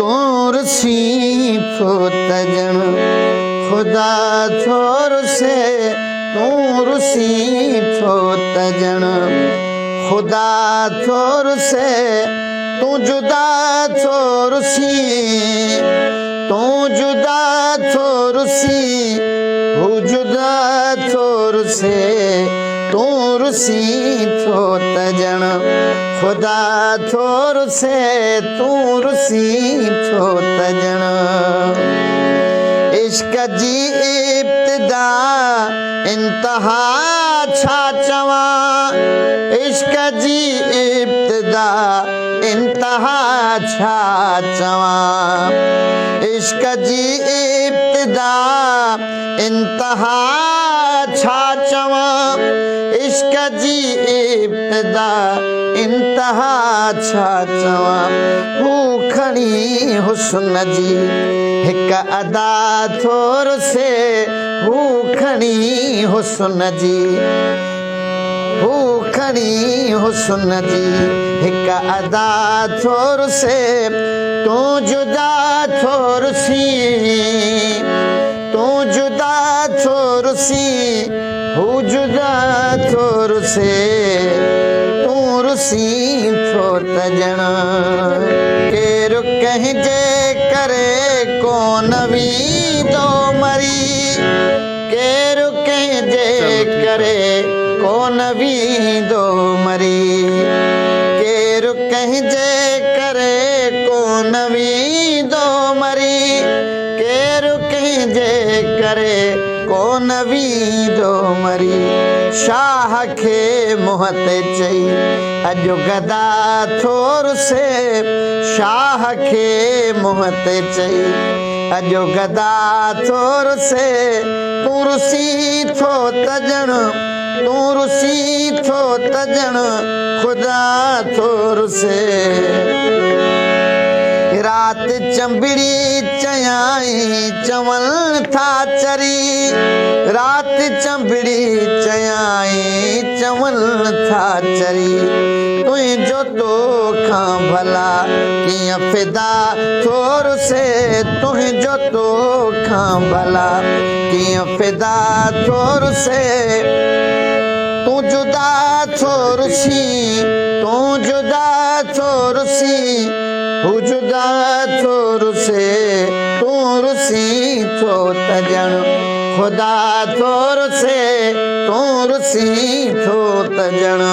तू रुसी थो तजण खुदा थो रुसे तू रुसी थो तजण खुदा थो रुसे तू जुदा थो रुसी तू जुदा थो रुसी हू जुदा थो रुसे तू रुसी थो तजण खुदा थो रुसे तू रुसी थो तजण इश्क जी इब्तिदा इंतहा छा चवां इश्क जी इब्तिदा इंतहा छा चवां इश्क जी इब्तिदा इंतहा छा चवां इश्क जी इब्तिदा इंतहा छा चवां हू खणी हुस्न जी हिक अदा थो रुसे हू खणी हुस्न जी हू खणी हुस्न जी हिक अदा थो रुसे तू जुदा थो रुसी तू जुदा थो रुसी हू जुदा थो रुसे तू रुसी थो तजण केरु कंहिंजे करे कोन वींदो मरी केरु कंहिंजे करे कोन वींदो मरी केरु कंहिंजे करे कोन वींदो मरी केरु कंहिंजे करे कोन वींदो मरी शाह खे मुंहं ते चई अॼु गदा थो रुसे शाह खे मुंहं ते चई अॼु गदा थो रुसे तू रुसी थो तजण तू रुसी थो तजण खुदा थो रुसे रात चंबिड़ी चयाई चवनि था चरी रात चंबिड़ी चयाई चवनि था चरी तुंहिंजो तोखां भला कीअं फिदा थो रुसे तुंहिंजो तोखां भला कीअं फिदा थो रुसे तू जुदा थो रुसी तू जुदा थो रुसी हू जुदा थो रुसे तू रुसी थो तजण खुदा थो रुसे तू रुसी थो तजण